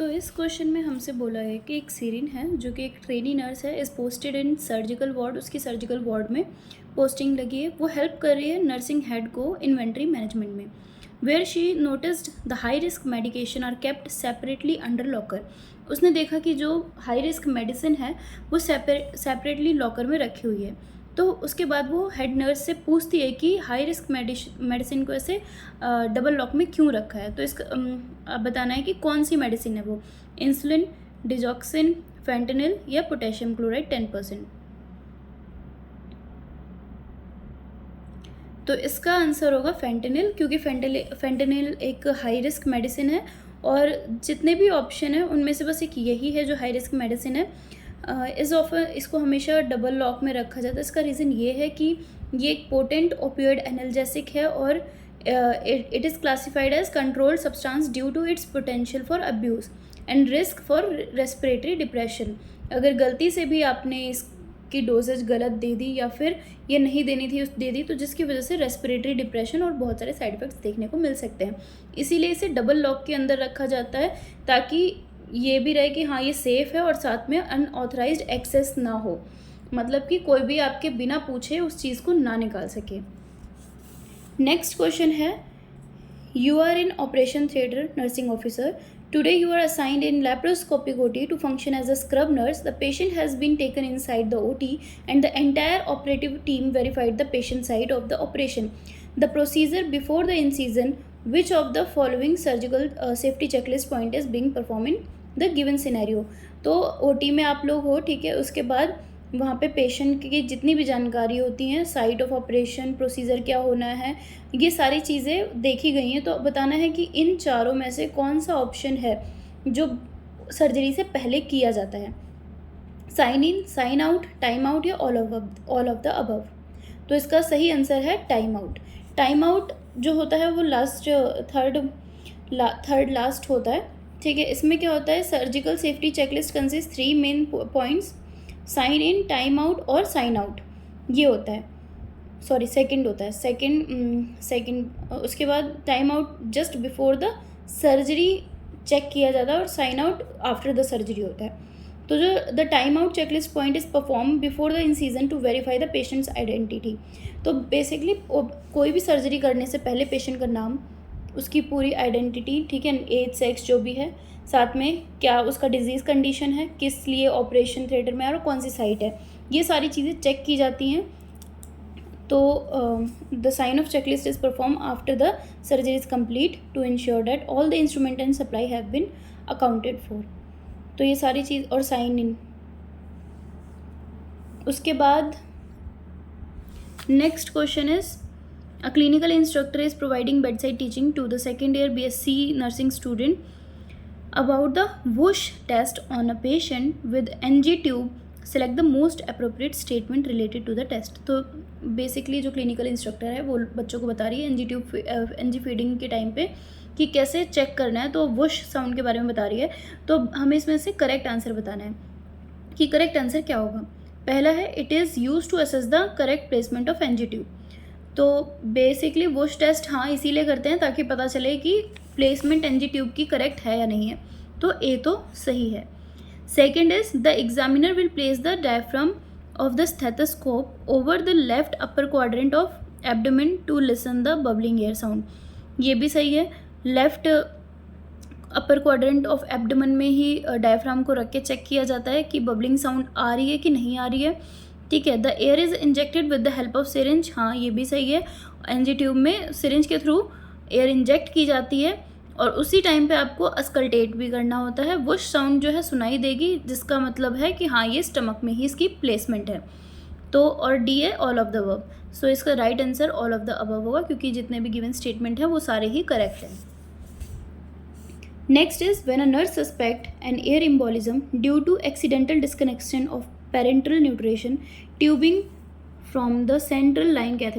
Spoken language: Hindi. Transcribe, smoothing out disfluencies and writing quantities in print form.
तो इस क्वेश्चन में हमसे बोला है कि एक सीरीन है जो कि एक ट्रेनी नर्स है, is posted in surgical ward, उसकी सर्जिकल वार्ड में पोस्टिंग लगी है। वो हेल्प कर रही है नर्सिंग हेड को इन्वेंट्री मैनेजमेंट में। Where she noticed the high risk medication are kept separately under locker. उसने देखा कि जो हाई रिस्क मेडिसिन है वो सेपरेटली लॉकर में रखी हुई है। तो उसके बाद वो हेड नर्स से पूछती है कि हाई रिस्क मेडिसिन को ऐसे डबल लॉक में क्यों रखा है। तो इसका अब बताना है कि कौन सी मेडिसिन है वो, इंसुलिन, डिजॉक्सिन, फेंटेनिल या पोटेशियम क्लोराइड 10%। तो इसका आंसर होगा फेंटेनिल, क्योंकि फेंटेनिल एक हाई रिस्क मेडिसिन है और जितने भी ऑप्शन है उनमें से बस एक यही है जो हाई रिस्क मेडिसिन है। इस ऑफर इसको हमेशा डबल लॉक में रखा जाता है। इसका रीज़न ये है कि ये एक पोटेंट ओपियोइड एनाल्जेसिक है और it is classified as controlled substance due to its potential for abuse and risk for respiratory depression. अगर गलती से भी आपने इसकी डोजेज गलत दे दी या फिर ये नहीं देनी थी दे दी, तो जिसकी वजह से रेस्पिरेटरी डिप्रेशन और बहुत सारे साइड इफ़ेक्ट्स देखने को मिल सकते हैं। इसीलिए इसे डबल लॉक के अंदर रखा जाता है ताकि ये भी रहे कि हाँ ये सेफ़ है और साथ में अनऑथराइज्ड एक्सेस ना हो, मतलब कि कोई भी आपके बिना पूछे उस चीज़ को ना निकाल सके। नेक्स्ट क्वेश्चन है, you are in operation theatre nursing officer. Today you are assigned in laparoscopic OT to function as a scrub nurse. The patient has been taken inside the OT and the entire operative team verified the patient side of the operation. The procedure before the incision, which of the following surgical safety checklist point is being performed in the given scenario? तो OT में आप लोग हो, ठीक है, उसके बाद वहाँ पे पेशेंट की जितनी भी जानकारी होती हैं, साइट ऑफ ऑपरेशन, प्रोसीजर क्या होना है, ये सारी चीज़ें देखी गई हैं। तो बताना है कि इन चारों में से कौन सा ऑप्शन है जो सर्जरी से पहले किया जाता है, sign in, sign out, time out या ऑल ऑफ द अबव। तो इसका सही आंसर है टाइम आउट। टाइम आउट जो होता है वो लास्ट थर्ड लास्ट होता है, ठीक है। इसमें क्या होता है, surgical safety checklist consist 3 main points, sign in, time out और साइन आउट। ये होता है, सॉरी सेकंड होता है, सेकंड उसके बाद time out just before the surgery check किया जाता है और sign out after the surgery होता है। तो जो the time out checklist point is perform before the incision to verify the patient's identity. तो बेसिकली कोई भी सर्जरी करने से पहले पेशेंट का नाम, उसकी पूरी आइडेंटिटी, ठीक है, एज, सेक्स जो भी है, साथ में क्या उसका डिजीज़ कंडीशन है, किस लिए ऑपरेशन थिएटर में और कौन सी साइट है, ये सारी चीज़ें चेक की जाती हैं। तो the sign off checklist is perform after the surgery is complete to insure that all the instrument and supply have been accounted for. तो ये सारी चीज़ और साइन इन। उसके बाद next question is, a clinical instructor is providing bedside teaching to the second year BSc nursing student about the whoosh test on a patient with NG tube. Select the most appropriate statement related to the test. तो बेसिकली जो क्लिनिकल इंस्ट्रक्टर है वो बच्चों को बता रही है NG ट्यूब, NG फीडिंग के टाइम पे कि कैसे चेक करना है, तो वुश साउंड के बारे में बता रही है। तो हमें इसमें से करेक्ट आंसर बताना है कि करेक्ट आंसर क्या होगा। पहला है, it is use to assess the correct placement of NG tube. तो बेसिकली वुश टेस्ट हाँ इसीलिए करते हैं ताकि पता चले कि प्लेसमेंट NG ट्यूब की करेक्ट है या नहीं है। तो ए तो सही है। Second is, the examiner will place the diaphragm of the stethoscope over the left upper quadrant of abdomen to listen the bubbling air sound. ये भी सही है, left upper quadrant of abdomen में ही डायफ्राम को रख के चेक किया जाता है कि बबलिंग साउंड आ रही है कि नहीं आ रही है, ठीक है। The air is injected with the help of syringe, हाँ ये भी सही है। NG ट्यूब में सिरिंज के थ्रू एयर इंजेक्ट की जाती है और उसी टाइम पे आपको अस्कल्टेट भी करना होता है। वुश साउंड जो है सुनाई देगी, जिसका मतलब है कि हाँ ये स्टमक में ही इसकी प्लेसमेंट है। तो और डी है all of the above. So इसका right answer all of the above होगा, क्योंकि जितने भी गिवन स्टेटमेंट हैं वो सारे ही करेक्ट हैं। Next is, when a nurse suspect an air embolism due to accidental disconnection of parenteral nutrition tubing from the central line catheter